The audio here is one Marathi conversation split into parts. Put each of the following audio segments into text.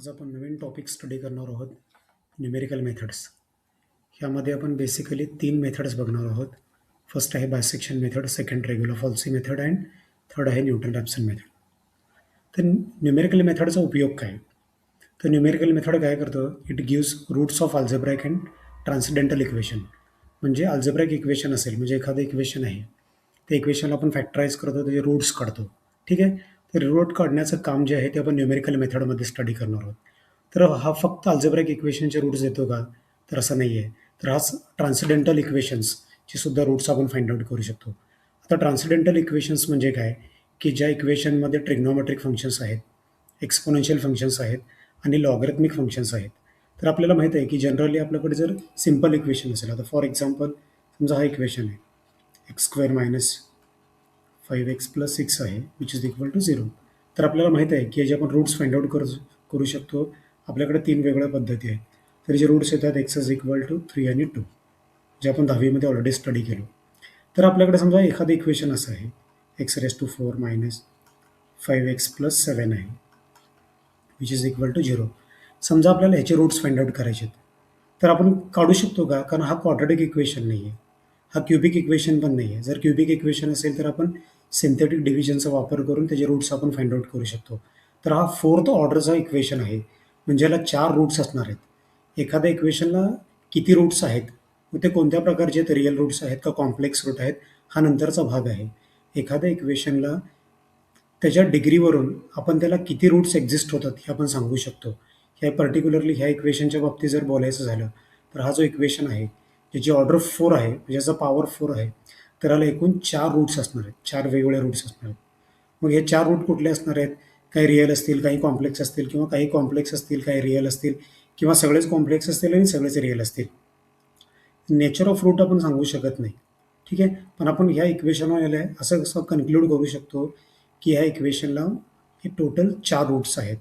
आज आपण नवीन टॉपिक स्टडी करणार आहोत, न्यूमेरिकल मेथड्स. ह्यामध्ये आपण बेसिकली 3 मेथड्स बघणार आहोत. फर्स्ट आहे bisection method, second regular falsi method and third आहे न्यूटन रॅप्सन मेथड. तर न्यूमेरिकल मेथडचा उपयोग काय? तर न्यूमेरिकल मेथड काय करतं? It gives roots of algebraic and transcendental equation. म्हणजे अल्जेब्राइक इक्वेशन असेल, म्हणजे एखादं इक्वेशन आहे, ते इक्वेशनला आपण फॅक्टराईज करतो, त्याचे रूट्स काढतो. ठीक आहे. तर रूट काढण्याचं काम जे आहे ते आपण न्यूमेरिकल मेथडमध्ये स्टडी करणार आहोत. तर हा फक्त अल्जेब्राइक इक्वेशनचे रूट्स देतो का? तर असं नाही आहे. तर हा ट्रान्सडेंटल इक्वेशन्सचे सुद्धा रूट्स आपण फाइंड आउट करू शकतो. आता ट्रान्सडेंटल इक्वेशन्स म्हणजे काय? की ज्या इक्वेशनमध्ये ट्रिग्नोमेट्रिक फंक्शन्स आहेत, एक्सपोनेन्शियल फंक्शन्स आहेत आणि लॉगरिथमिक फंक्शन्स आहेत. तर आपल्याला माहीत आहे की जनरली आपल्याकडे जर सिम्पल इक्वेशन असेल, आता फॉर एक्झाम्पल समजा हा इक्वेशन आहे x square minus 5x plus 6 आहे विच इज इक्वल टू 0. तर आपल्याला माहीत आहे की याचे आपण रूट्स फाइंड आउट करू शकतो. आपल्याकडे 3 वेगळ्या पद्धती आहेत. तर जे रूट्स येतात एक्स इज इक्वल टू 3 आणि 2, जे आपण 10वीमध्ये ऑलरेडी स्टडी केलो. तर आपल्याकडे समजा एखादं इक्वेशन असं आहे x raise to 4 minus 5x plus 7 आहे विच इज इक्वल टू 0. समजा आपल्याला ह्याचे रूट्स फाइंड आउट करायचे आहेत. तर आपण काढू शकतो का? कारण हा क्वाड्रॅटिक इक्वेशन नाही आहे, हा क्युबिक इक्वेशन पण नाही आहे. जर क्युबिक इक्वेशन असेल तर आपण सिंथेटिक डिव्हिजनचा वापर करून त्याचे रूट्स आपण फाइंड आउट करू शकतो. तर हा फोर्थ ऑर्डरचा इक्वेशन आहे, म्हणजे याला 4 रूट्स असणार आहेत. एखाद्या इक्वेशनला किती रूट्स आहेत, मग ते कोणत्या प्रकारचे आहेत, रिअल रूट्स आहेत का कॉम्प्लेक्स रूट आहेत, हा नंतरचा भाग आहे. एखाद्या इक्वेशनला त्याच्या डिग्रीवरून आपण त्याला किती रूट्स एक्झिस्ट होतात हे आपण सांगू शकतो. ह्या पर्टिक्युलरली ह्या इक्वेशनच्या बाबतीत जर बोलायचं झालं तर हा जो इक्वेशन आहे ज्याची ऑर्डर 4 आहे, म्हणजे याचा पॉवर 4 आहे, तर याला एकूण 4 रूट्स असणार आहेत, 4 वेगवेगळे रूट्स असणार आहेत. मग हे 4 रूट कुठले असणार आहेत? काही रिअल असतील, काही कॉम्प्लेक्स असतील, किंवा काही कॉम्प्लेक्स असतील, काही रिअल असतील, किंवा सगळेच कॉम्प्लेक्स असतील आणि सगळेच रिअल असतील. नेचर ऑफ रूट आपण सांगू शकत नाही. ठीक आहे. पण आपण ह्या इक्वेशनवर असं कन्क्लूड करू शकतो की ह्या इक्वेशनला हे टोटल 4 रूट्स आहेत.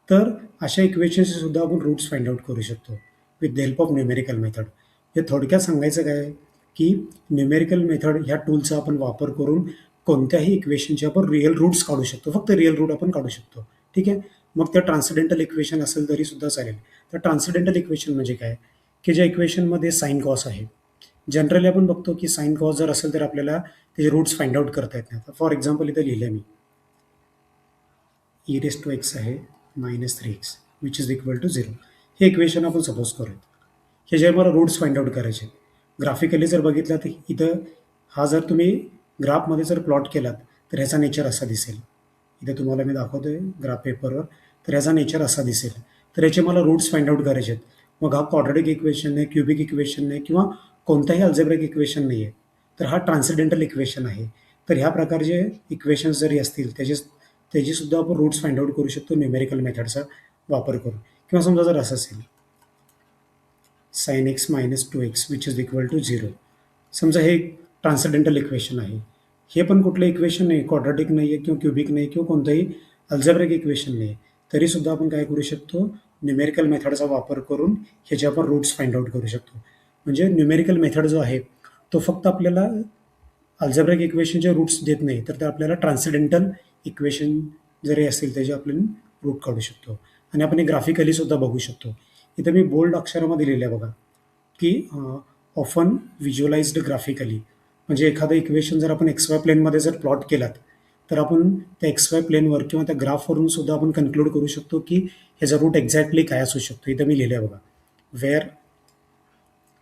तर अशा इक्वेशनचे सुद्धा आपण रूट्स फाइंड आउट करू शकतो with the help of numerical method. हे थोडक्यात सांगायचं काय की न्यूमेरिकल मेथड ह्या टूलचा आपण वापर करून कोणत्याही इक्वेशनचे आपण रिअल रूट्स काढू शकतो. फक्त रिअल रूट आपण काढू शकतो. ठीक आहे. मग ते ट्रान्सडेंटल इक्वेशन असेल तरी सुद्धा चालेल. तर ट्रान्सडेंटल इक्वेशन म्हणजे काय? की ज्या इक्वेशनमध्ये साइन कॉस आहे, जनरली आपण बघतो की साइन कॉस जर असेल तर आपल्याला त्याचे रूट्स फाइंड आउट करता येत नाही. फॉर एक्झाम्पल इथं लिहिलं मी ई रेस टू एक्स आहे minus 3x which is equal to 0. हे इक्वेशन आपण सपोज करूयात. हे जे मला रूट्स फाइंड आउट करायचे, ग्राफिकली जर बघितलं तर इथं हा जर तुम्ही ग्राफमध्ये जर प्लॉट केलात तर ह्याचा नेचर असा दिसेल. इथं तुम्हाला मी दाखवतोय ग्राफ पेपरवर, तर ह्याचा नेचर असा दिसेल. तर याचे मला रूट्स फाइंड आउट करायचे आहेत. मग हा क्वाड्रॅटिक इक्वेशन नाही, क्युबिक इक्वेशन नाही, किंवा कोणताही अल्जेब्रिक इक्वेशन नाही आहे, तर हा ट्रान्सडेंटल इक्वेशन आहे. तर ह्या प्रकारचे इक्वेशन्स जरी असतील त्याची सुद्धा आपण रूट्स फाइंड आउट करू शकतो न्यूमेरिकल मेथडचा वापर करून. किंवा समजा जर असं असेल sine x minus 2x which is equal to 0. समजा हे ट्रान्सडेंटल इक्वेशन आहे. हे पण कुठलं इक्वेशन नाही, क्वाड्रॅटिक नाही आहे किंवा क्युबिक नाही किंवा कोणतंही अल्जेब्रिक इक्वेशन नाही. तरीसुद्धा आपण काय करू शकतो? न्यूमेरिकल मेथडचा वापर करून ह्याचे आपण रूट्स फाइंड आउट करू शकतो. म्हणजे न्यूमेरिकल मेथड जो आहे तो फक्त आपल्याला अल्जेब्रिक इक्वेशनचे रूट्स देत नाही, तर ते आपल्याला ट्रान्सडेंटल इक्वेशन जरी असेल त्याचे आपण रूट काढू शकतो. आणि आपण हे ग्राफिकली सुद्धा बघू शकतो. इथं मी बोल्ड अक्षरामध्ये लिहिलं आहे बघा की ऑफन व्हिज्युअलाइज्ड ग्राफिकली. म्हणजे एखादं इक्वेशन जर आपण एक्स वाय प्लेनमध्ये जर प्लॉट केलात तर आपण त्या एक्स वाय प्लेनवर किंवा त्या ग्राफवरून सुद्धा आपण कन्क्लूड करू शकतो की ह्याचा रूट एक्झॅक्टली काय असू शकतो. इथं मी लिहिलं आहे बघा,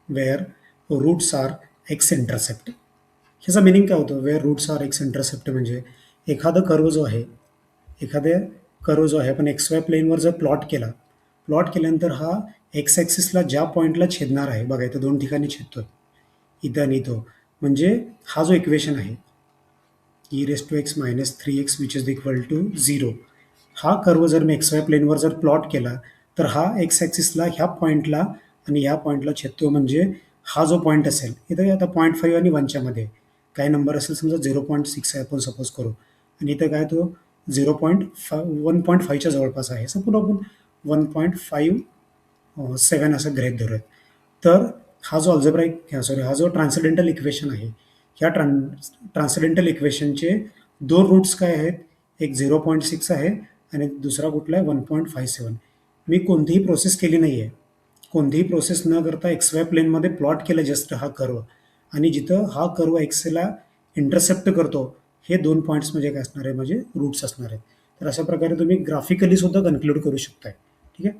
where roots are x intercept. ह्याचा मिनिंग काय होतं? Where roots are x intercept म्हणजे एखादा कर्व जो आहे आपण एक्स वाय प्लेनवर जर प्लॉट केल्यानंतर हा एक्स ॲक्सिसला ज्या पॉईंटला छेदणार आहे, बघा इथं 2 ठिकाणी छेदतोय, इथं आणि इथं, म्हणजे हा जो इक्वेशन आहे e raise to x minus 3x which is equal to 0, हा कर्व जर मी एक्स वाय प्लेनवर जर प्लॉट केला तर हा एक्स ॲक्सिसला ह्या पॉईंटला आणि ह्या पॉईंटला छेदतो. म्हणजे हा जो पॉईंट असेल इथं आता 0.5 आणि 1च्या मध्ये काय नंबर असेल, समजा 0.6 आहे आपण सपोज करू, आणि इथं काय तो 1.5च्या जवळपास आहे, सपोज आपण 1.57 असं गृहीत धरूयात. तर हा जो ट्रान्सडेंटल इक्वेशन आहे, ह्या ट्रान्सडेंटल इक्वेशनचे 2 रूट्स काय आहेत? एक 0.6 आहे आणि दुसरा कुठला आहे 1.57. मी कोणतीही प्रोसेस केली नाही आहे. कोणतीही प्रोसेस न करता एक्स वाय प्लेनमध्ये प्लॉट केलं जस्ट हा कर्व, आणि जिथं हा कर्व एक्सला इंटरसेप्ट करतो हे 2 पॉईंट्स म्हणजे काय असणार आहे, म्हणजे रूट्स असणार आहेत. तर अशा प्रकारे तुम्ही ग्राफिकली सुद्धा कन्क्लूड करू शकताय. ठीक आहे.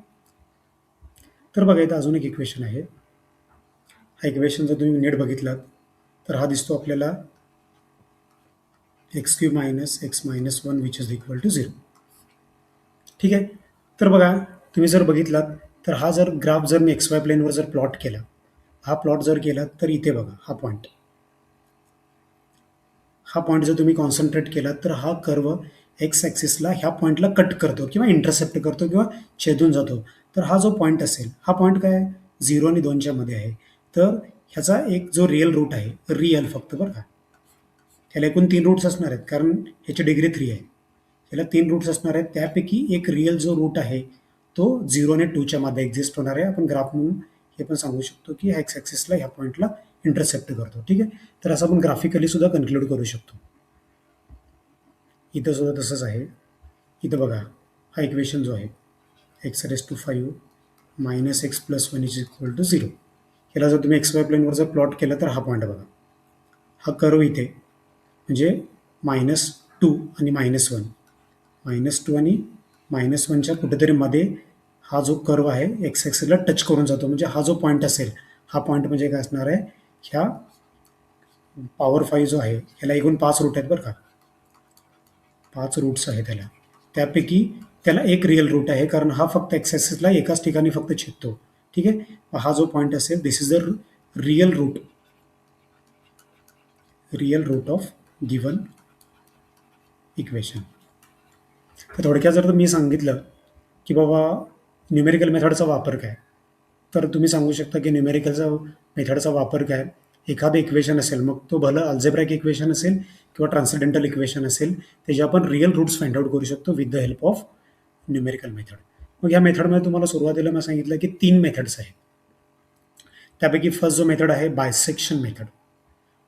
तर बघा इथं अजून एक इक्वेशन आहे. हा इक्वेशन जर तुम्ही नीट बघितलात तर हा दिसतो आपल्याला x cube minus x minus one which is equal to 0. ठीक आहे. तर बघा तुम्ही जर बघितलात तर हा जर ग्राफ जर मी एक्स वाय प्लेनवर जर प्लॉट केला, हा प्लॉट जर केला तर इथे बघा हा पॉईंट जर तुम्ही कॉन्सन्ट्रेट केला तर हा कर्व एक्स ॲक्सिसला ह्या पॉईंटला कट करतो किंवा इंटरसेप्ट करतो किंवा छेदून जातो. तर हा जो पॉईंट असेल, हा पॉईंट काय आहे, 0 आणि 2च्या मध्ये आहे. तर ह्याचा एक जो रिअल रूट आहे, रिअल फक्त बरं का, त्याला एकूण 3 रूट्स असणार आहेत कारण ह्याची डिग्री 3 आहे. याला 3 रूट्स असणार आहेत. त्यापैकी एक रिअल जो रूट आहे तो 0 आणि 2च्या मध्ये एक्झिस्ट होणार आहे. आपण ग्राफ म्हणून हे पण सांगू शकतो की एक्स ॲक्सिसला ह्या पॉईंटला इंटरसेप्ट करतो. ठीक आहे. तर असं आपण ग्राफिकली सुद्धा कन्क्लूड करू शकतो. इथं सुद्धा तसंच आहे. इथं बघा हा इक्वेशन जो आहे x raise to 5 minus x plus one is equal to 0. याला जर तुम्ही एक्स वाय प्लेनवर जर प्लॉट केला तर हा पॉईंट बघा, हा कर्व इथे म्हणजे -2 आणि -1, -2 आणि -1च्या कुठेतरी मध्ये हा जो कर्व आहे एक्स ॲक्सिसला टच करून जातो. म्हणजे हा जो पॉईंट असेल, हा पॉईंट म्हणजे काय असणार आहे, ह्या पॉवर 5 जो आहे ह्याला एकूण 5 रूट आहेत बरं का, 5 रूट्स आहेत त्याला. त्यापैकी त्याला एक रिअल रूट आहे कारण हा फक्त एक्स ॲक्सिसला एकाच ठिकाणी फक्त छेदतो. ठीक आहे. हा जो पॉईंट असेल this is the real root of given equation. तर थोडक्यात जर मी सांगितलं की बाबा न्यूमेरिकल मेथडचा वापर काय, तर तुम्ही सांगू शकता की न्यूमेरिकलचा मेथडचा वापर काय, एखादं इक्वेशन असेल, मग तो भलं अल्जेब्राइक इक्वेशन असेल किंवा ट्रान्सडेंटल इक्वेशन असेल, त्याचे आपण रिअल रूट्स फाइंड आउट करू शकतो with the help of numerical method. मग या मेथडमध्ये तुम्हाला सुरुवातीला मी सांगितलं की 3 मेथड्स आहेत. त्यापैकी फर्स्ट जो मेथड आहे बायसेक्शन मेथड.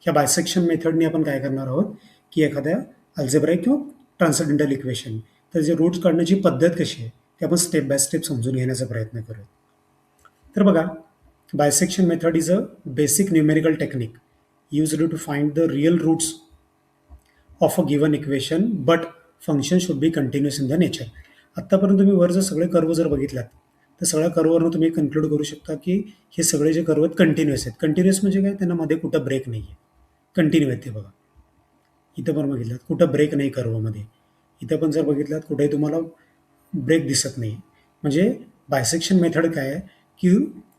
ह्या बायसेक्शन मेथडने आपण काय करणार आहोत की एखाद्या अल्जेब्राइक किंवा ट्रान्सडेंटल इक्वेशन तर जे रूट्स काढण्याची पद्धत कशी आहे ते आपण स्टेप बाय स्टेप समजून घेण्याचा प्रयत्न करूया. तर बघा, bisection method is a basic numerical technique used to find the real roots of a given equation but function should be continuous in the nature. आत्तापर्यंत तुम्ही वर जर सगळे कर्व जर बघितलात तर सगळ्या कर्ववरून तुम्ही कन्क्लूड करू शकता की हे सगळे जे कर्व आहेत कंटिन्युअस आहेत. कंटिन्युअस म्हणजे काय, त्यांना मध्ये कुठं ब्रेक नाही आहे, कंटिन्यू आहेत ते. बघा इथं पण बघितलात कुठं ब्रेक नाही कर्वमध्ये, इथं पण जर बघितलात कुठेही तुम्हाला ब्रेक दिसत नाही. म्हणजे बायसेक्शन मेथड काय आहे की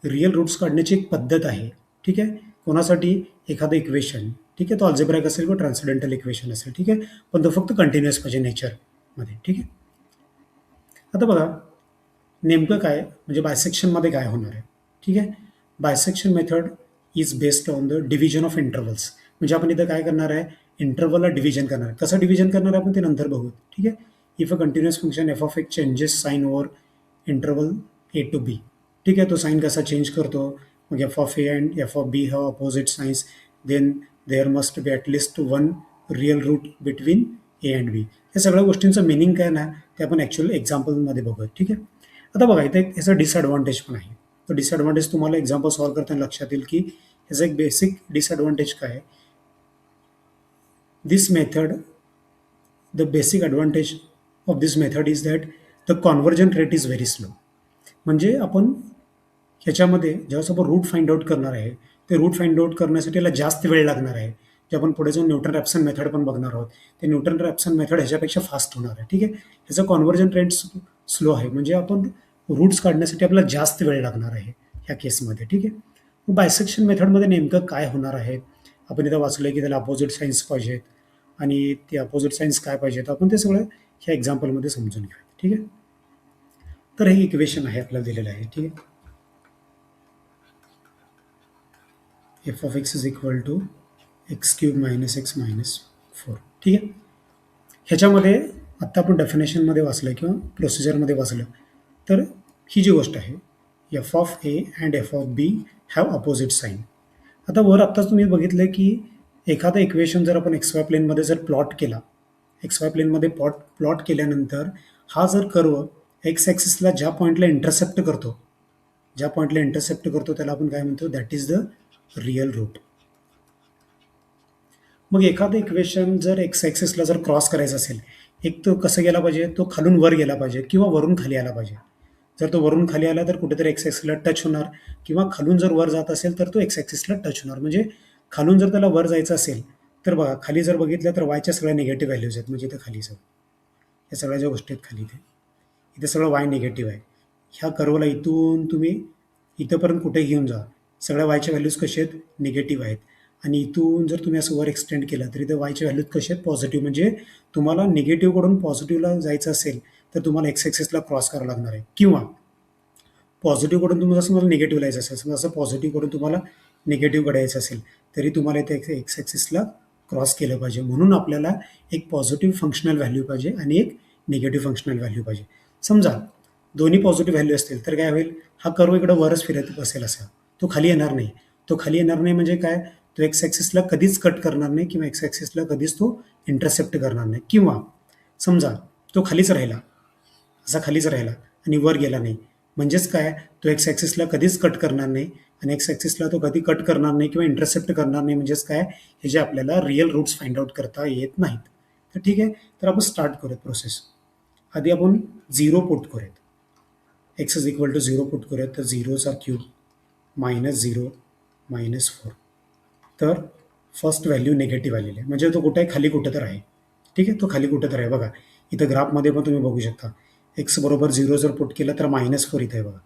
रिअल रूट्स काढण्याची एक पद्धत आहे. ठीक आहे. कोणासाठी, एखादं इक्वेशन, ठीक आहे, तो अल्जेब्राइक असेल किंवा ट्रान्सडेंटल इक्वेशन असेल, ठीक आहे, पण तो फक्त कंटिन्युअस पाहिजे नेचरमध्ये. ठीक आहे. आता बघा नेमकं काय म्हणजे बायसेक्शनमध्ये काय होणार आहे. ठीक आहे. Bisection method is based on the division of intervals. म्हणजे आपण इथं काय करणार आहे, इंटरवलला डिव्हिजन करणार आहे. कसं डिव्हिजन करणार आहे आपण ते नंतर बघू. ठीक आहे. If a continuous function F of X changes sign over interval A to B. ठीक आहे. तो साईन कसा चेंज करतो, मग F of A and F of B have opposite signs, then there must be at least one real root between A and B. या सगळ्या गोष्टींचं मिनिंग काय ना ते आपण ॲक्च्युअल एक्झाम्पलमध्ये बघूया. ठीक आहे. आता बघा इथे याचा डिसएडव्हान्टेज पण आहे. तो डिसएडव्हान्टेज तुम्हाला एक्झाम्पल सॉल्व्ह करताना लक्षात येईल की याचा एक बेसिक डिसएडव्हान्टेज काय आहे. This method, the basic advantage of this method is that the convergence rate is very slow. म्हणजे आपण ह्याच्यामध्ये ज्यावेळेस आपण रूट फाइंड आउट करणार आहे ते रूट फाइंड आउट करण्यासाठी याला जास्त वेळ लागणार आहे. जे आपण पुढे जाऊन न्यूटन रॅप्सन मेथड पण बघणार आहोत, ते न्यूटन रॅप्सन मेथड ह्याच्यापेक्षा फास्ट होणार आहे. ठीक आहे. ह्याचं कॉन्व्हर्जन रेट स्लो आहे, म्हणजे आपण रूट्स काढण्यासाठी आपल्याला जास्त वेळ लागणार आहे ह्या केसमध्ये. ठीक आहे. मग बायसेक्शन मेथडमध्ये नेमकं काय होणार आहे, आपण इथं वाचलं की त्याला अपोजिट साईन्स पाहिजेत आणि ते अपोजिट साईन्स काय पाहिजेत आपण ते सगळं ह्या एक्झाम्पलमध्ये समजून घेऊया. ठीक आहे. तर हे इक्वेशन आहे आपल्याला दिलेलं आहे. ठीक आहे. F of x is equal to x cube minus x minus 4. ठीक आहे. ह्याच्यामध्ये आत्ता आपण डेफिनेशनमध्ये वाचलं किंवा प्रोसिजरमध्ये वाचलं तर ही जी गोष्ट आहे f of A and F of B have opposite sign. आता वर आत्ताच तुम्ही बघितलं की एखादं इक्वेशन जर आपण एक्स वाय प्लेनमध्ये जर प्लॉट केला, एक्स वाय प्लेनमध्ये प्लॉट केल्यानंतर हा जर कर्व एक्स ॲक्सिसला ज्या पॉईंटला इंटरसेप्ट करतो त्याला आपण काय म्हणतो, that is the real root. मग एखादं इक्वेशन जर एक्स ॲक्सिसला जर क्रॉस करायचं असेल, एक तो कसं गेला पाहिजे, तो खालून वर गेला पाहिजे किंवा वरून खाली आला पाहिजे. जर तो वरून खाली आला तर कुठेतरी एक्स ॲक्सिसला टच होणार, किंवा खालून जर वर जात असेल तर तो एक्स ॲक्सिसला टच होणार. म्हणजे खालून जर त्याला वर जायचं असेल तर बघा, खाली जर बघितलं तर वायच्या सगळ्या निगेटिव्ह व्हॅल्यूज आहेत. म्हणजे इथं खाली सगळं, या सगळ्या ज्या गोष्टी आहेत खाली इथे सगळं वाय निगेटिव्ह आहे. ह्या कर्वला इथून तुम्ही इथंपर्यंत कुठेही घेऊन जा, सगळ्या वायच्या व्हॅल्यूज कसे आहेत, निगेटिव्ह आहेत. आणि इथून जर तुम्ही असं वर एक्सटेंड केलं तर इथे वायच्या व्हॅल्यूज कसे आहेत, पॉझिटिव्ह. म्हणजे तुम्हाला निगेटिव्हकडून पॉझिटिव्हला जायचं असेल तर तुम्हाला एक्स ॲक्सिसला क्रॉस करावं लागणार आहे. किंवा पॉझिटिव्हकडून तुम्हाला जसं मला निगेटिव्हला यायचं असेल, समजा असं पॉझिटिव्हकडून तुम्हाला निगेटिव्हकडे यायचं असेल तरी तुम्हाला इथे एक्स ॲक्सिसला क्रॉस केलं पाहिजे. म्हणून आपल्याला एक पॉझिटिव्ह फंक्शनल व्हॅल्यू पाहिजे आणि एक निगेटिव्ह फंक्शनल व्हॅल्यू पाहिजे. समजा दोन्ही पॉझिटिव्ह व्हॅल्यू असतील तर काय होईल, हा कर्व इकडं वरच फिरत बसेल असा, तो खाली येणार नाही. तो खाली येणार नाही म्हणजे काय, तो एक्स ॲक्सिसला कधीच कट करणार नाही किंवा एक्स ॲक्सिसला कधीच तो इंटरसेप्ट करणार नाही. किंवा समजा तो खालीच राहिला, असा खालीच राहिला आणि वर गेला नाही, म्हणजेच काय, तो एक्स ॲक्सिसला कधीच कट करणार नाही आणि एक्स ॲक्सिसला तो कधी कट करणार नाही किंवा इंटरसेप्ट करणार नाही. म्हणजेच काय, हे जे आपल्याला रिअल रूट्स फाइंड आउट करता येत नाहीत. तर ठीक आहे, तर आपण स्टार्ट करूयात प्रोसेस. आधी आपण 0 पुट करूयात, x is equal to 0 put करूयात. तर 0चा क्यूब -0 -4. तर फर्स्ट व्हॅल्यू निगेटिव्ह आलेली आहे, म्हणजे तो कुठे आहे, खाली कुठं तर आहे. ठीक आहे, तो खाली कुठं तर आहे. बघा इथं ग्राफमध्ये पण तुम्ही बघू शकता, एक्स बरोबर 0 जर पुट केलं तर -4 इथे आहे. बघा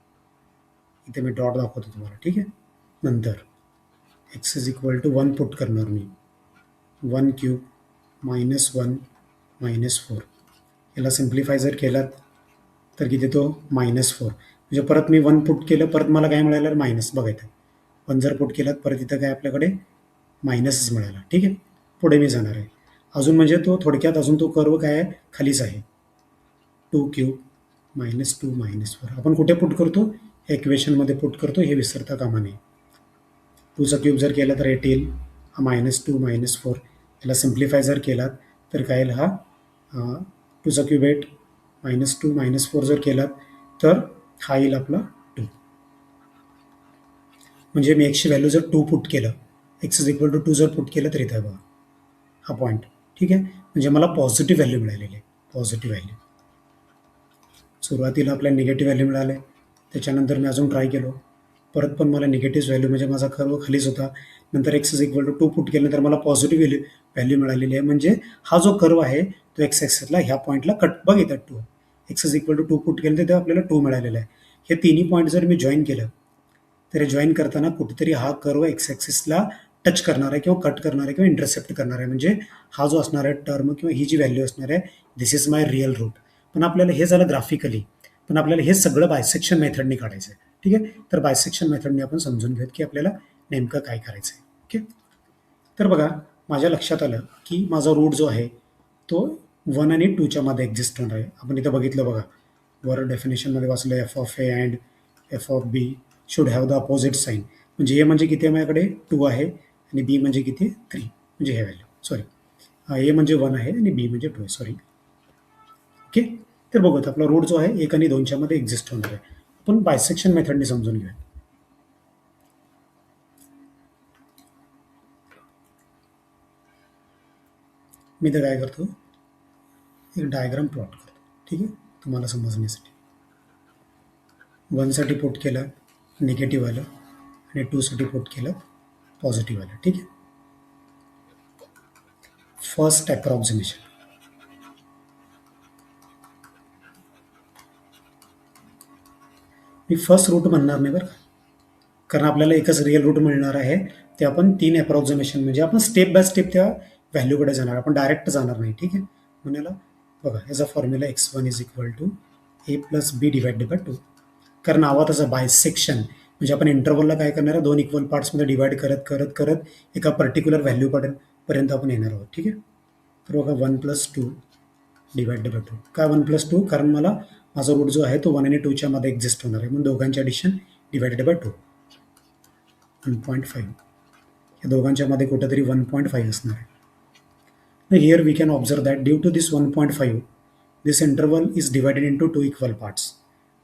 इथे मी डॉट दाखवतो तुम्हाला. ठीक आहे, नंतर x is equal to 1 put करणार मी, 1 क्यूब -1 -4. याला सिम्प्लिफाय जर केलात तर किती, तो -4. म्हणजे परत मी 1 पुट केलं, परत मला काय मिळालं, मायनस. बघा इथं 1 जर पुट केलात परत इथं काय आपल्याकडे मायनसच मिळाला. ठीक आहे, पुढे मी जाणार आहे अजून. म्हणजे तो थोडक्यात अजून तो कर्व काय आहे, खालीच आहे. 2 क्यूब -2 -4 आपण कुठे पुट करतो, इक्वेशनमध्ये पुट करतो, हे विसरता कामा नये. 2चा क्यूब जर केला तर 8 येईल, हा -2 -4. याला सिम्प्लिफाय जर केलात तर काय येईल, हा 2चा क्यूब 8 -2 -4 जर केलात तर हा येईल आपला 2. म्हणजे मी एक्सची व्हॅल्यू जर 2 पुट केलं, एक्स इज इक्वल टू 2 जर पुट केलं तर इथं आहे बघा हा पॉईंट. ठीक आहे, म्हणजे मला पॉझिटिव्ह व्हॅल्यू मिळालेली आहे, पॉझिटिव्ह व्हॅल्यू. सुरुवातीला आपल्याला निगेटिव्ह व्हॅल्यू मिळाले, त्याच्यानंतर मी अजून ट्राय केलो, परत पण मला निगेटिव्ह व्हॅल्यू, म्हणजे माझा कर्व खालीच होता. नंतर x is equal to 2 put केल्यानंतर मला पॉझिटिव्ह व्हॅल्यू मिळालेली आहे. म्हणजे हा जो कर्व आहे तो एक्स ॲक्सिसला ह्या पॉईंटला कट, बघ येतात 2. X is equal to 2 put केलं तर आपल्याला 2 मिळालेलं आहे. हे तिन्ही पॉईंट जर मी जॉईन केलं तर जॉईन करताना कुठेतरी हा कर्व एक्स ॲक्सिसला टच करणार आहे किंवा कट करणार आहे किंवा इंटरसेप्ट करणार आहे. म्हणजे हा जो असणार आहे टर्म किंवा ही जी व्हॅल्यू असणार आहे, दिस इज माय रिअल रूट. पण आपल्याला हे झालं ग्राफिकली, पण आपल्याला हे सगळं बायसेक्शन मेथडने काढायचं आहे. ठीक आहे, तर बायसेक्शन मेथडने आपण समजून घेऊयात की आपल्याला नेमकं काय करायचं आहे. ओके, तर बघा माझ्या लक्षात आलं की माझा रूट जो आहे तो 1 आणि 2च्या मध्ये एक्झिस्ट होणार आहे. आपण इथं बघितलं बघा, वर डेफिनेशनमध्ये वाचलं, f of A and F of b should have the opposite sign. म्हणजे ए म्हणजे किती आहे माझ्याकडे, 2 आहे, आणि बी म्हणजे किती आहे, 3. म्हणजे हे व्हॅल्यू, सॉरी, ए म्हणजे 1 आहे आणि बी म्हणजे 2 आहे, सॉरी. ओके, तर बघूयात आपला रूट जो आहे 1 आणि 2च्या मध्ये एक्झिस्ट होणार आहे. आपण बायसेक्शन मेथडने समजून घेऊया. मी तर काय करतो, एक डायग्राम प्लॉट करतो. ठीक आहे, तुम्हाला समजण्यासाठी. 1 साठी पुट केला निगेटिव्ह आलं आणि 2 साठी पुट केलं पॉझिटिव्ह आलं. ठीक आहे, फर्स्ट अप्रॉक्सिमेशन. मी फर्स्ट रूट म्हणणार नाही बरं का, कारण आपल्याला एकच रिअल रूट मिळणार आहे. ते आपण 3 अप्रॉक्सिमेशन, म्हणजे आपण स्टेप बाय स्टेप त्या व्हॅल्यूकडे जाणार, आपण डायरेक्ट जाणार नाही. ठीक आहे, म्हणून याला बघा, याचा formula x1 is equal to a plus b divided by 2. कारण नावातच बायसेक्शन, म्हणजे आपण इंटरव्हलला काय करणार आहे, 2 इक्वल पार्ट्समध्ये डिवाइड करत करत करत एका पर्टिक्युलर व्हॅल्यू पर्यंत आपण येणार आहोत. ठीक आहे, तर बघा 1 प्लस 2 डिवाइडेड बाय 2. काय 1 प्लस 2, कारण माझा रूट जो आहे तो 1 आणि 2च्या मध्ये एक्झिस्ट होणार आहे, म्हणून दोघांची ॲडिशन डिवाइडेड बाय 2, 1.5. या दोघांच्या मध्ये कुठेतरी 1.5 असणार आहे. Here we can observe that due to this 1.5 This interval is divided into two equal parts.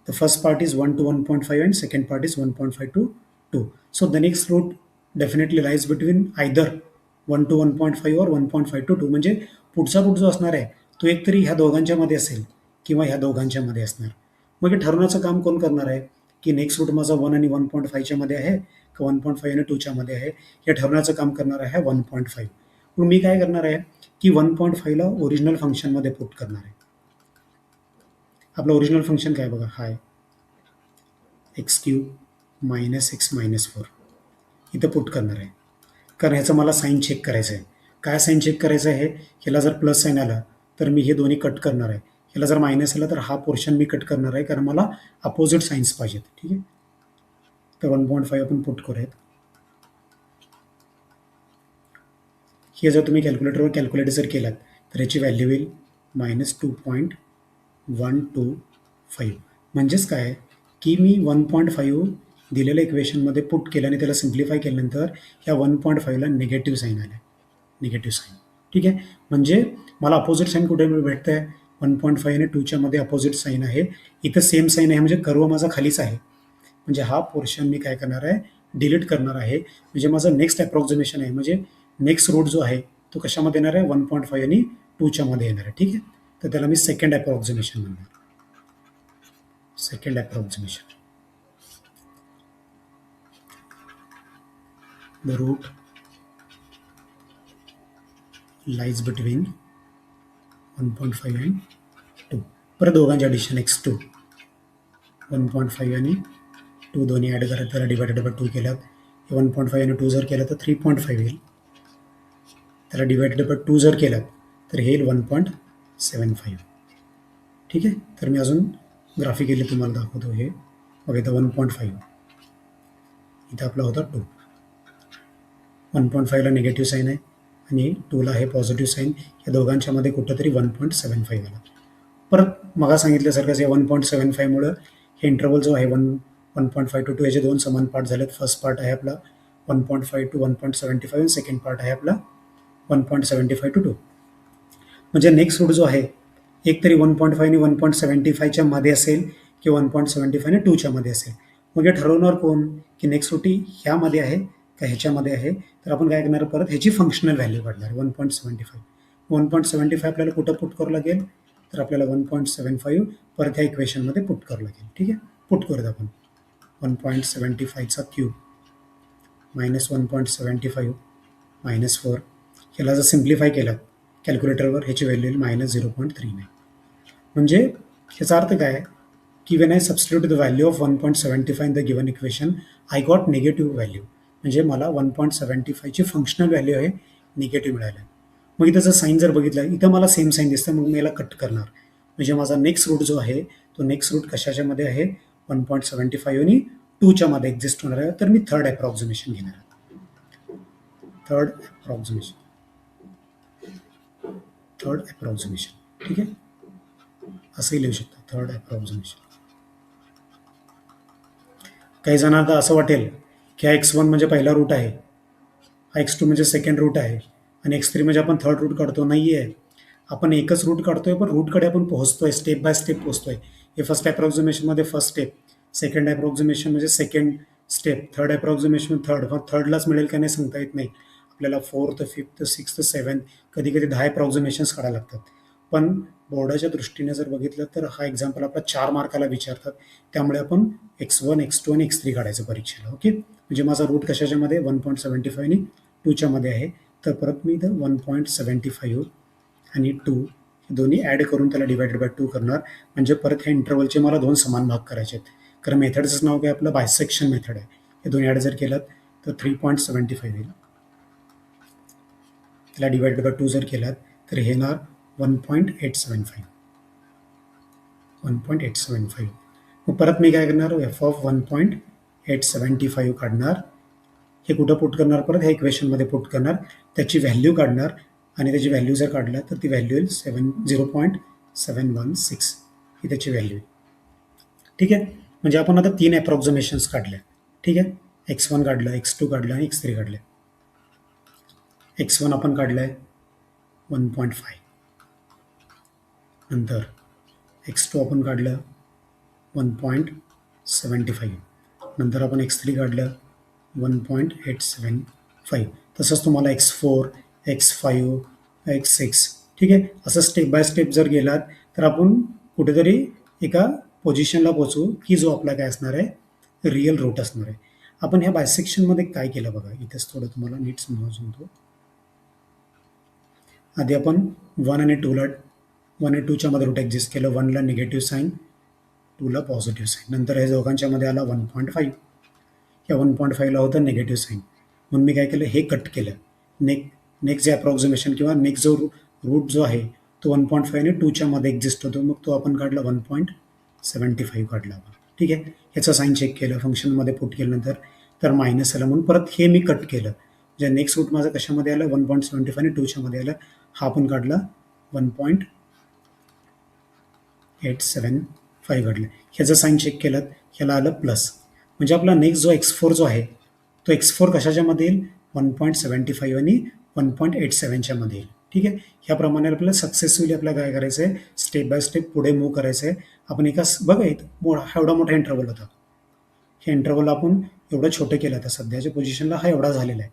The first part is 1 to 1.5 and second part is 1.5 to 2. So the next root definitely lies between either 1 to 1.5 or 1.5 to 2. म्हणजे पुढचा रूट जो असणार आहे तो एकतरी ह्या दोघांच्या मध्ये असेल किंवा ह्या दोघांच्या मध्ये असणार. मग हे ठरवण्याचं काम कोण करणार आहे की नेक्स्ट रूट माझा 1 आणि 1.5च्या मध्ये आहे का 1.5 आणि 2च्या मध्ये आहे हे ठरवण्याचं काम करणार आहे 1.5. मग मी काय करणार आहे की 1.5ला ओरिजिनल फंक्शनमध्ये पुट करणार आहे. आपलं ओरिजिनल फंक्शन काय बघा हाय X cube minus x minus 4 इथं पुट करणार आहे कारण ह्याचं मला साईन चेक करायचं आहे. काय साईन चेक करायचं आहे ह्याला जर प्लस साईन आला तर मी हे दोन्ही कट करणार आहे. ह्याला जर मायनस आला तर हा पोर्शन मी कट करणार आहे कारण मला अपोजिट साईन्स पाहिजेत. ठीक आहे, तर 1.5 आपण पुट करूयात. हे जर तुम्ही कॅल्क्युलेटरवर कॅल्क्युलेट जर केलात तर याची व्हॅल्यू येईल -2.125. म्हणजेच काय की मी 1.5 दिलेल्या इक्वेशनमध्ये पुट केलं आणि त्याला सिम्प्लिफाय केल्यानंतर ह्या 1.5ला निगेटिव्ह साईन आलं. Negative sign. ठीक आहे, म्हणजे मला अपोजिट साईन कुठे भेटतं आहे 1.5 आणि 2च्या मध्ये अपोजिट साईन आहे. इथं सेम साईन आहे म्हणजे कर्व माझा खालीच आहे. म्हणजे हा पोर्शन मी काय करणार आहे डिलीट करणार आहे. म्हणजे माझं नेक्स्ट अप्रॉक्सिमेशन आहे म्हणजे नेक्स्ट रूट जो आहे तो कशामध्ये येणार आहे 1.5 आणि 2च्या मध्ये येणार आहे. ठीक आहे, तर त्याला मी सेकंड अप्रॉक्सिमेशन म्हणणार. Second approximation the root lies between 1.5 आणि 2. परत दोघांचे ॲडिशन x2 1.5 आणि 2 दोन्ही ॲड करत त्याला डिवायडेड बाय 2 केल्यात. 1.5 आणि 2 जर केलं तर 3.5 येईल. त्याला डिवायडेड बाय 2 जर केलात तर हे येईल 1.75. ठीक आहे, तर मी अजून ग्राफिकली तुम्हाला दाखवतो. हे बघा इथं 1.5 इथं आपला होता 2. 1.5ला निगेटिव्ह साईन आहे आणि 2ला आहे पॉझिटिव्ह साईन. या दोघांच्या मध्ये कुठंतरी 1.75 आला. परत मगा सांगितल्यासारखंच या 1.75मुळं हे इंटरवल जो आहे 1.5 to 2 याचे दोन समान पार्ट झालेत. फर्स्ट पार्ट आहे आपला 1.5 to 1.75 आणि सेकंड पार्ट आहे आपला 1.75 to 2. म्हणजे नेक्स्ट रूट जो आहे एक तरी 1.5 आणि 1.75च्या मध्ये असेल किंवा 1.75 आणि 2च्या मध्ये असेल. मग हे ठरवणार कोण की नेक्स्ट रूट ह्यामध्ये आहे का ह्याच्यामध्ये आहे. तर आपण काय करणार परत ह्याची फंक्शनल व्हॅल्यू काढणार 1.75. 1.75 आपल्याला कुठं पुट करावं लागेल तर आपल्याला 1.75 परत ह्या इक्वेशनमध्ये पुट करावं लागेल. ठीक आहे, पुट करूयात आपण 1.75चा क्यूब मायनस 1.75 मायनस 4. ह्याला जर सिम्प्लिफाय केलं कॅल्क्युलेटरवर ह्याची व्हॅल्यू येईल -0.39. म्हणजे ह्याचा अर्थ काय की when I substitute the value of 1.75 in the given equation I got negative value. म्हणजे मला 1.75ची फंक्शनल व्हॅल्यू आहे निगेटिव्ह मिळालं. मग इथं जर साईन जर बघितलं इथं मला सेम साईन दिसतं मग मी याला कट करणार. म्हणजे माझा नेक्स्ट रूट जो आहे तो नेक्स्ट रूट कशाच्या मध्ये आहे 1.75 आणि 2च्या मध्ये एक्झिस्ट होणार आहे. तर मी थर्ड अप्रॉक्सिमेशन घेणार आहे. Third approximation. ठीक आहे, असंही लिहू शकतो थर्ड अप्रॉक्सिमेशन. काही जणांना असं वाटेल की हा x1 म्हणजे पहिला रूट आहे, हा x2 म्हणजे सेकंड रूट आहे आणि x3 म्हणजे आपण थर्ड रूट काढतो. नाही आहे, आपण एकच रूट काढतोय पण रूटकडे आपण पोहोचतोय स्टेप बाय स्टेप पोहोचतोय. हे फर्स्ट अप्रॉक्सिमेशनमध्ये फर्स्ट स्टेप, सेकंड अप्रॉक्सिमेशन म्हणजे सेकंड स्टेप, थर्ड अप्रॉक्सिमेशन थर्डलाच मिळेल का नाही सांगता येत नाही. आपल्याला 4th 5th 6th 7th कधी कधी 10 अप्रॉक्सिमेशन्स काढायला लागतात. पण बोर्डाच्या दृष्टीने जर बघितलं तर हा एक्झाम्पल आपला 4 मार्काला विचारतात. त्यामुळे आपण x1 x2 आणि x3 काढायचं परीक्षेला. ओके, म्हणजे माझा रूट कशाच्या मध्ये 1.75 आणि 2च्या मध्ये आहे. तर परत मी इथं 1.75 आणि 2 दोन्ही ॲड करून त्याला डिवायडेड बाय 2 करणार. म्हणजे परत ह्या इंटरवलचे मला दोन समान भाग करायचे आहेत. कारण मेथडचं नाव काय आपलं बायसेक्शन मेथड आहे. हे दोन्ही ॲड जर केलं तर 3.75 येईल. त्याला डिवायडेड बाय 2 जर केलात तर हे येणार 1.875. 1.875. मग परत मी काय करणार एफ ऑफ 1.875 काढणार. हे कुठं पुट करणार परत ह्या इक्वेशनमध्ये पुट करणार, त्याची व्हॅल्यू काढणार आणि त्याची व्हॅल्यू जर काढला तर ती व्हॅल्यू येईल 0.716 ही त्याची व्हॅल्यू आहे. ठीक आहे, म्हणजे आपण आता 3 अप्रॉक्सिमेशन्स काढल्या. ठीक आहे, x1 काढलं, x2 काढलं आणि x3 काढलं. x1 आपण काढलं आहे 1.5. नंतर x2 आपण काढलं 1.75, नंतर आपण x3 काढलं 1.875, तसंच तुम्हाला x4, x5, x6, ठीक आहे, असं स्टेप बाय स्टेप जर गेलात तर आपण कुठेतरी एका पोझिशनला पोहोचू की जो आपला काय असणार आहे, रिअल रूट असणार आहे. आपण ह्या बायसेक्शनमध्ये काय केलं बघा, इथेच थोडं तुम्हाला नीट समजावून सांगतो. आधी आपण 1 आणि 2ला 1 आणि 2च्या मध्ये रूट एक्झिस्ट केलं. 1ला निगेटिव्ह साईन, 2ला पॉझिटिव्ह साईन, नंतर हे दोघांच्या मध्ये आला 1.5. या 1.5ला होतं निगेटिव्ह साईन, म्हणून मी काय केलं, हे कट केलं. नेक्स्ट जे अप्रॉक्सिमेशन किंवा नेक्स्ट जो रूट जो आहे तो 1.5 आणि 2च्या मध्ये एक्झिस्ट होतो, मग तो आपण काढला 1.75 काढला. ठीक आहे, याचं साईन चेक केलं, फंक्शनमध्ये पुट केल्यानंतर तर मायनस आलं, म्हणून परत हे मी कट केलं. जे नेक्स्ट रूट माझं कशामध्ये आलं, 1.75 आणि 2च्या मध्ये आलं, हा आपण काढला 1.875 काढलं. ह्याचं साईन चेक केलं, ह्याला आलं प्लस, म्हणजे आपला नेक्स्ट जो x4 जो आहे तो x4 कशाच्या मध्ये येईल, 1.75 आणि 1.87च्या मध्ये येईल. ठीक आहे, ह्याप्रमाणे आपल्याला सक्सेसफुली आपल्याला काय करायचं आहे, स्टेप बाय स्टेप पुढे मूव्ह करायचं आहे. आपण एका बघा इथं हा एवढा मोठा इंटरव्हल होता, ह्या इंटरव्हल आपण एवढं छोटं केलं, तर सध्याच्या पोझिशनला हा एवढा झालेला आहे.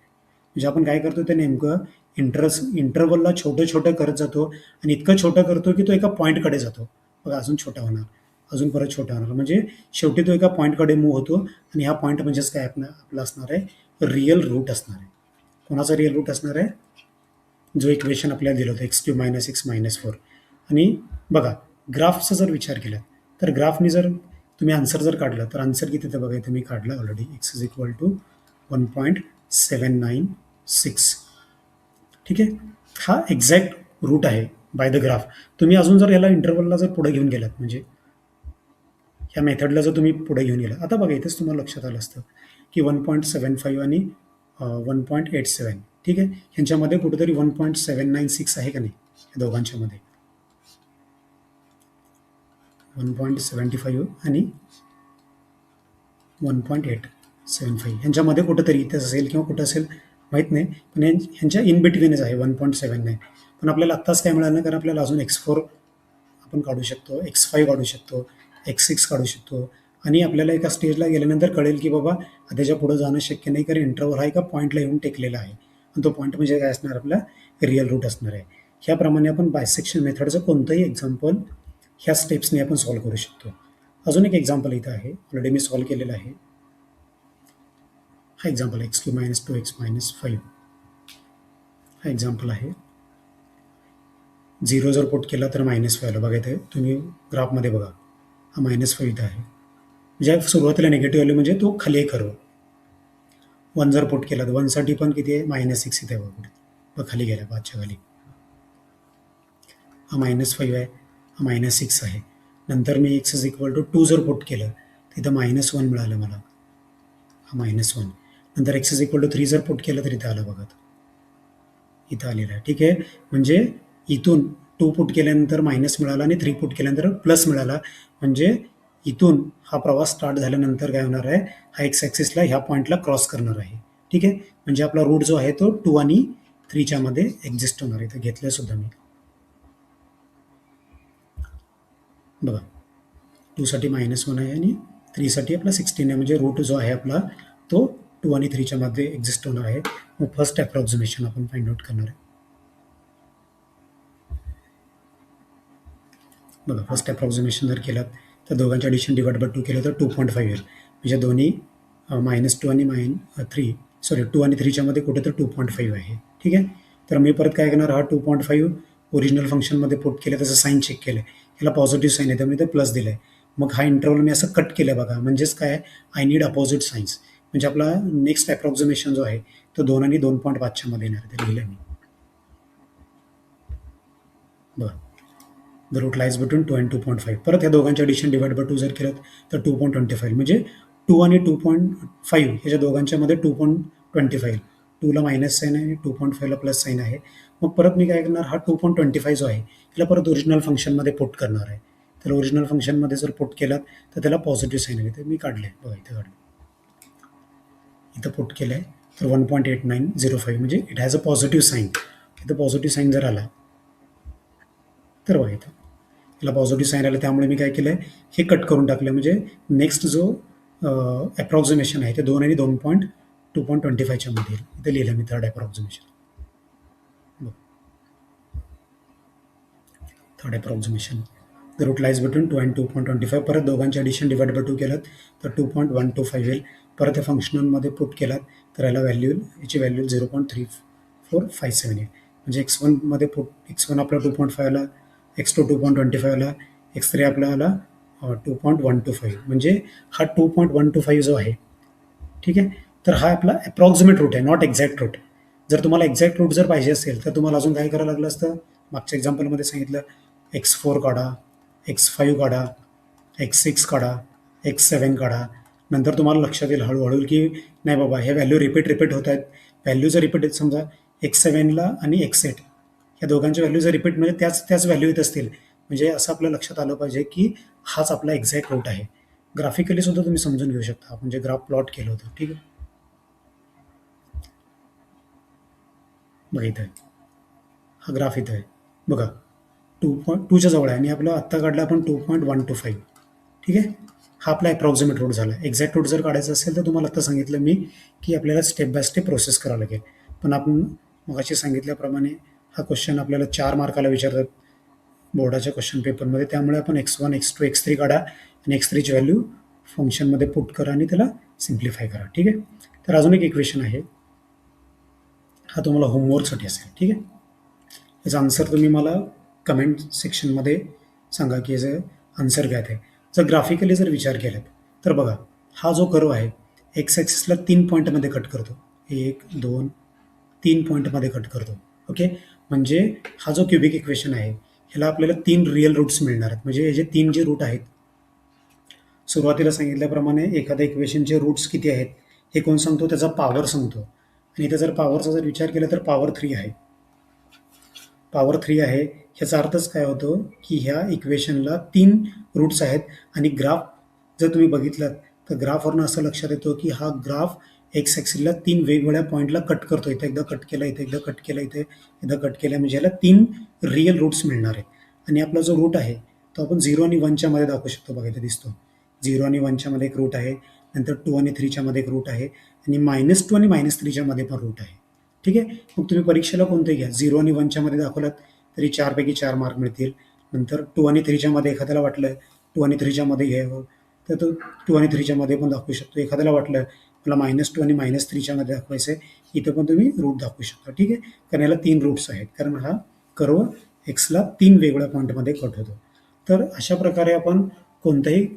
म्हणजे आपण काय करतो ते नेमकं इंटरव्हलला छोटं छोटं करत जातो आणि इतकं छोटं करतो की तो एका पॉईंटकडे जातो. बघा अजून छोटा होणार, अजून परत छोटा होणार, म्हणजे शेवटी तो एका पॉईंटकडे मूव्ह होतो आणि हा पॉईंट म्हणजेच काय आपला असणार आहे, रिअल रूट असणार आहे. कोणाचा रिअल रूट असणार आहे, जो इक्वेशन आपल्याला दिलं होतं x³ - x - 4. आणि बघा ग्राफचा जर विचार केला तर ग्राफनी जर तुम्ही आन्सर जर काढलं तर आन्सर किती तर बघा इथं मी काढलं ऑलरेडी, x = 1.796. ठीक आहे, हा एक्झॅक्ट रूट आहे बाय द ग्राफ. तुम्ही अजून जर याला इंटरव्हलला जर पुढे घेऊन गेलात, म्हणजे ह्या मेथडला जर तुम्ही पुढे घेऊन गेला, आता बघा इथेच तुम्हाला लक्षात आलं असतं की 1.75 आणि 1.87, ठीक आहे, ह्यांच्यामध्ये कुठेतरी 1.796 आहे का नाही, या दोघांच्या मध्ये 1.75 आणि 1.875 ह्यांच्यामध्ये कुठेतरी इथेच असेल किंवा कुठं असेल माहीत नाही, पण ह्यांच्या इन बिटवीनच आहे 1.79. पण आपल्याला आत्ताच काय मिळालं, कारण आपल्याला अजून x4 आपण काढू शकतो, x5 काढू शकतो, x6 काढू शकतो, आणि आपल्याला एका स्टेजला गेल्यानंतर कळेल की बाबा त्याच्या पुढे जाणं शक्य नाही, कारण इंटरव्हल हा एका पॉईंटला येऊन टेकलेला आहे आणि तो पॉईंट म्हणजे काय असणार, आपला रिअल रूट असणार आहे. ह्याप्रमाणे आपण बायसेक्शन मेथडचं कोणतंही एक्झाम्पल ह्या स्टेप्सने आपण सॉल्व्ह करू शकतो. अजून एक एक्झाम्पल इथं आहे, ऑलरेडी मी सॉल्व्ह केलेलं आहे. हा एक्झाम्पल x³ - 2x - 5 हा एक्झाम्पल आहे. 0 जर पुट केला तर -5 आलं. बघा इथे तुम्ही ग्राफमध्ये बघा, हा -5 इथं आहे, म्हणजे सुरुवातीला निगेटिव्ह आले म्हणजे तो खाली कर्व. 1 जर पुट केला तर 1 साठी पण किती आहे, -6 इथे बघा, कुठे खाली गेला, 5च्या खाली. हा -5 आहे, हा -6 आहे. नंतर मी x = 2 जर पुट केलं तिथं -1 मिळालं मला, हा -1. नंतर x = 3 जर पुट केलं तर इथं आलं बघा, इथं आलेलं आहे. ठीक आहे, म्हणजे इथून 2 पुट केल्यानंतर मायनस मिळाला आणि 3 पुट केल्यानंतर प्लस मिळाला, म्हणजे इथून हा प्रवास स्टार्ट झाल्यानंतर काय होणार आहे, हा एक्स ॲक्सिसला ह्या पॉईंटला क्रॉस करणार आहे. ठीक आहे, म्हणजे आपला रूट जो आहे तो 2 आणि 3च्या मध्ये एक्झिस्ट होणार आहे. इथं घेतलं सुद्धा मी, बघा 2 साठी -1 आहे आणि 3 साठी आपला 16 आहे, म्हणजे रूट जो आहे आपला तो 2 आणि 3च्या मध्ये एक्झिस्ट होणार आहे. मग फर्स्ट अप्रॉक्सिमेशन आपण फाइंड आउट करणार आहे. बघा फर्स्ट अप्रॉक्सिमेशन जर केलं तर दोघांच्या ॲडिशन डिवाइड बाय 2 केलं तर 2.5 येईल, म्हणजे दोन्ही -2 आणि -3 2 आणि 3च्या मध्ये कुठे तर 2.5 आहे. ठीक आहे, तर मी परत काय करणार, हा 2.5 ओरिजिनल फंक्शनमध्ये पुट केलं, त्याचं साईन चेक केलं, ह्याला पॉझिटिव्ह साईन आहे त्यामुळे ते प्लस दिलं आहे. मग हा इंटरव्हल मी असं कट केलं बघा, म्हणजेच काय, आय नीड अपोजिट साईन्स, म्हणजे आपला नेक्स्ट अप्रॉक्सिमेशन जो आहे तो 2 आणि 2.5च्या मध्ये येणार, ते लिहिलं मी. बघा the root lies between 2 and 2.5. परत ह्या दोघांच्या ॲडिशन डिवाइड बाय 2 जर केलं तर 2.25, म्हणजे 2 आणि 2.5 ह्याच्या दोघांच्या मध्ये 2.25. 2ला मायनस साईन आहे, 2.5ला प्लस साईन आहे. मग परत मी काय करणार, हा 2.25 जो आहे त्याला परत ओरिजिनल फंक्शनमध्ये पुट करणार आहे. तर ओरिजिनल फंक्शनमध्ये जर पुट केलात तर त्याला पॉझिटिव्ह साईन आहे, तर मी काढले बघा, इथं काढलं, इथं पुट केलं आहे, तर 1.8905, म्हणजे it has a positive sign. इथं पॉझिटिव्ह साईन जर आला तर बघा इथं याला पॉझिटिव्ह साईन आलं त्यामुळे मी काय केलं आहे हे कट करून टाकलं म्हणजे नेक्स्ट जो अप्रॉक्सिमेशन आहे ते 2 आणि 2.2.25च्या मध्ये येईल. इथे लिहिलं मी third approximation. Third approximation the root lies between 2 and 2.25. परत दोघांचे ॲडिशन डिवाइड बाय 2 केलं तर 2.125 येईल. परत या फंक्शनमध्ये पुट केलात तर याला व्हॅल्यू याची व्हॅल्यू 0.3457 येईल. म्हणजे x1 मध्ये पुट x1 आपला 2.5 आला, x2 2.25 आला, x3 आपला आला 2.125. म्हणजे हा 2.125 जो आहे ठीक आहे, तर हा आपला अप्रॉक्सिमेट रूट आहे, नॉट एक्झॅक्ट रूट. जर तुम्हाला एक्झॅक्ट रूट जर पाहिजे असेल तर तुम्हाला अजून काय करावं लागलं असतं. मागच्या एक्झाम्पलमध्ये सांगितलं x4 काढा, x5 काढा, x6 काढा, x7 काढा. नंतर तुम्हाला लक्षात येईल हळूहळू की नाही बाबा हे व्हॅल्यू रिपीट होत आहेत. व्हॅल्यू जर रिपीट आहेत समजा x7ला आणि x8 या दोघांच्या व्हॅल्यू जर रिपीट म्हणजे त्याच व्हॅल्यू येत असतील म्हणजे असं आपल्या लक्षात आलं पाहिजे की हाच आपला एक्झॅक्ट रूट आहे. ग्राफिकली सुद्धा तुम्ही समजून घेऊ शकता. म्हणजे ग्राफ प्लॉट केलं होतं ठीक आहे. बघा इथं आहे, हा ग्राफ इथं आहे बघा 2.2च्या जवळ आहे आणि आपलं आत्ता काढलं आपण 2.125 ठीक आहे. हा आपला अप्रॉक्सिमेट रूट झाला. एक्झॅक्ट रूट जर काढायचं असेल तर तुम्हाला आत्ता सांगितलं मी की आपल्याला स्टेप बाय स्टेप प्रोसेस करावं लागेल. पण आपण मगाशी सांगितल्याप्रमाणे हा क्वेश्चन आपल्याला 4 मार्काला विचारतात बोर्डाच्या क्वेश्चन पेपरमध्ये. त्यामुळे आपण x1, x2, x3 काढा आणि x3ची व्हॅल्यू फंक्शनमध्ये पुट करा आणि त्याला सिम्प्लिफाय करा ठीक आहे. तर अजून एक इक्वेशन आहे, हा तुम्हाला होमवर्कसाठी असेल ठीक आहे. याचा आन्सर तुम्ही मला कमेंट सेक्शनमध्ये सांगा की याचं आन्सर काय आहे. जर ग्राफिकली जर विचार केलात तर बघा हा जो कर्व आहे एक्स ॲक्सिसला 3 पॉईंटमध्ये कट करतो. 1, 2, 3 पॉईंटमध्ये कट करतो ओके. म्हणजे हा जो क्युबिक इक्वेशन आहे ह्याला आपल्याला 3 रिअल रूट्स मिळणार आहेत. म्हणजे हे जे 3 जे रूट आहेत सुरुवातीला सांगितल्याप्रमाणे एखाद्या इक्वेशनचे रूट्स किती आहेत हे कोण सांगतो, त्याचा पॉवर सांगतो. आणि इथं जर पॉवरचा जर विचार केला तर पॉवर 3 आहे. पॉवर 3 आहे ह्याचा अर्थच काय होतो की ह्या इक्वेशनला 3 रूट्स आहेत. आणि ग्राफ जर तुम्ही बघितलात तर ग्राफवरनं असं लक्षात येतो की हा ग्राफ एक्स ॲक्सिसला 3 वेगवेगळ्या पॉईंटला कट करतो. इथे एकदा कट केला, इथे एकदा कट केला, इथे एकदा कट केला. म्हणजे ह्याला 3 रिअल रूट्स मिळणार आहेत. आणि आपला जो रूट आहे तो आपण 0 आणि 1च्या मध्ये दाखवू शकतो. बघा इथे दिसतो 0 आणि 1च्या मध्ये एक रूट आहे, नंतर 2 आणि 3च्या मध्ये एक रूट आहे आणि -2 आणि -3च्या मध्ये पण रूट आहे ठीक आहे. मग तुम्ही परीक्षेला कोणते घ्या, 0 आणि 1च्या मध्ये दाखवलात तरी 4 पैकी 4 मार्क मिळतील. नंतर 2 आणि 3च्या मध्ये एखाद्याला वाटलं 2 आणि 3च्या मध्ये घ्यावं तर तो 2 आणि 3च्या मध्ये पण दाखवू शकतो. एखाद्याला वाटलं मला -2 आणि -3च्या मध्ये दाखवायचं आहे, इथं पण तुम्ही रूट दाखवू शकता ठीक आहे. कारण याला 3 रूट्स आहेत, कारण हा कर्व एक्सला 3 वेगवेगळ्या पॉईंटमध्ये कट होतो. तर अशा प्रकारे आपण कोणतंही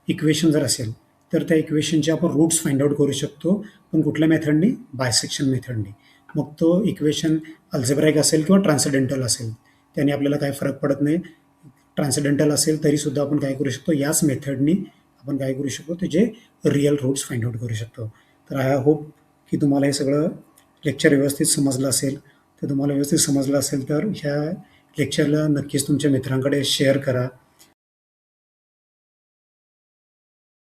इक्वेशन जर असेल तर त्या इक्वेशनचे आपण रूट्स फाइंड आउट करू शकतो. पण कुठल्या मेथडनी, बायसेक्शन मेथडनी. मग तो इक्वेशन अल्जेब्राईक असेल किंवा ट्रान्सडेंटल असेल त्याने आपल्याला काही फरक पडत नाही. ट्रान्सडेंटल असेल तरीसुद्धा आपण काय करू शकतो, याच मेथडनी आपण काय करू शकतो त्याचे रिअल रूट्स फाइंड आउट करू शकतो. तर आय होप की तुम्हाला हे सगळं लेक्चर व्यवस्थित समजलं असेल. तर तुम्हाला व्यवस्थित समजलं असेल तर ह्या लेक्चरला नक्कीच तुमच्या मित्रांकडे शेअर करा.